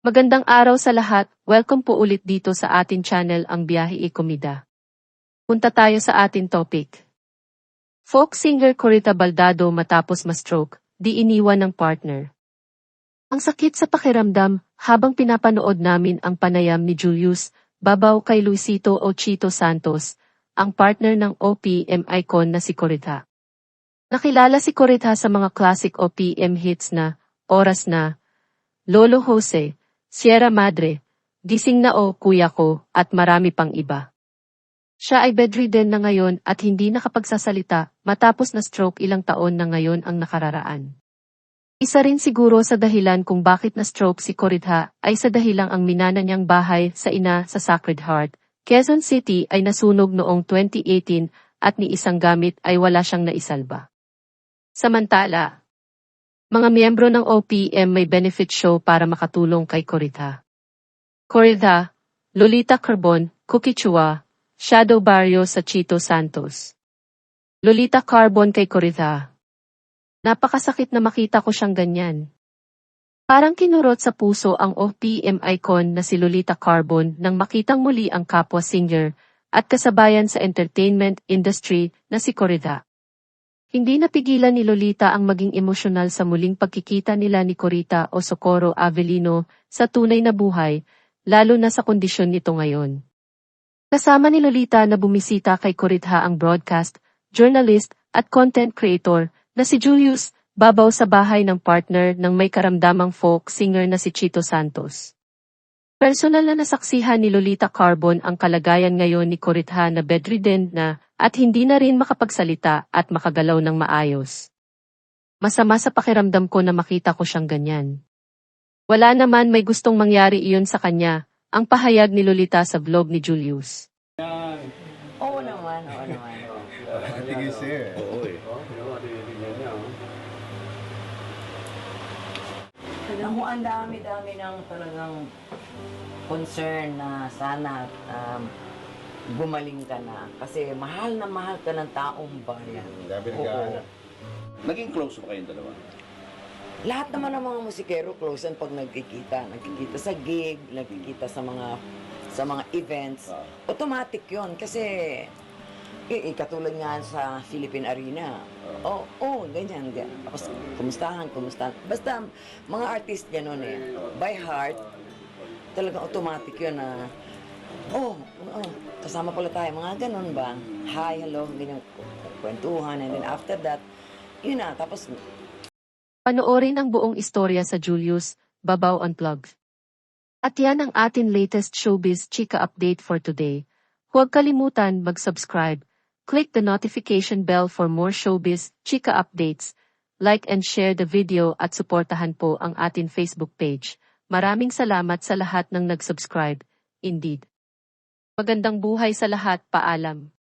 Magandang araw sa lahat, welcome po ulit dito sa atin channel ang Biyahe e Komida. Punta tayo sa atin topic. Folk singer Corita Baldado matapos ma-stroke, di iniwan ng partner. Ang sakit sa pakiramdam habang pinapanood namin ang panayam ni Julius Babaw kay Luisito o Chito Santos, ang partner ng OPM icon na si Corita. Nakilala si Corita sa mga classic OPM hits na Oras Na, Lolo Jose, Sierra Madre, Gising na o Kuya Ko, at marami pang iba. Siya ay bedridden na ngayon at hindi nakapagsasalita matapos na stroke ilang taon na ngayon ang nakararaan. Isa rin siguro sa dahilan kung bakit na stroke si Corita ay sa dahilang ang minana niyang bahay sa ina sa Sacred Heart, Quezon City ay nasunog noong 2018 at ni isang gamit ay wala siyang naisalba. Samantala, mga miyembro ng OPM may benefit show para makatulong kay Corita. Corita, Lolita Carbon, Cookie Chua, Shadow Barrio sa Chito Santos. Lolita Carbon kay Corita. Napakasakit na makita ko siyang ganyan. Parang kinurot sa puso ang OPM icon na si Lolita Carbon nang makitang muli ang kapwa singer at kasabayan sa entertainment industry na si Corita. Hindi napigilan ni Lolita ang maging emosyonal sa muling pagkikita nila ni Corita o Socorro Avellino sa tunay na buhay, lalo na sa kondisyon nito ngayon. Kasama ni Lolita na bumisita kay Corita ang broadcast, journalist at content creator na si Julius Babaw sa bahay ng partner ng may karamdamang folk singer na si Chito Santos. Personal na nasaksihan ni Lolita Carbon ang kalagayan ngayon ni Corita na bedridden na at hindi na rin makapagsalita at makagalaw ng maayos. Masama sa pakiramdam ko na makita ko siyang ganyan. Wala naman may gustong mangyari iyon sa kanya, ang pahayag ni Lolita sa vlog ni Julius. Oo naman, oo naman. Tingin siya. Oo eh. Naku, ang dami-dami ng talagang concern na sana gumaling ka na. Kasi mahal na mahal ka ng taong bayan. Dami nag-aanap. Naging close ba kayong dalawa? Lahat naman ng mga musikero close yan pag nagkikita. Nagkikita sa gig, nagkikita sa mga events. Automatic yon kasi katulad nga sa Philippine Arena. Ganyan. Tapos, kumustahan. Basta, mga artist gano'n eh. By heart, talagang automatic yun na, kasama pala tayo. Mga gano'n ba? Hi, hello, ganyan, kwentuhan. And then after that, yun na, tapos... Panoorin ang buong istorya sa Julius Babaw Unplugged. At yan ang atin latest showbiz chika update for today. Huwag kalimutan mag-subscribe. Click the notification bell for more showbiz chika updates. Like and share the video at suportahan po ang atin Facebook page. Maraming salamat sa lahat ng nag-subscribe. Indeed. Magandang buhay sa lahat, paalam.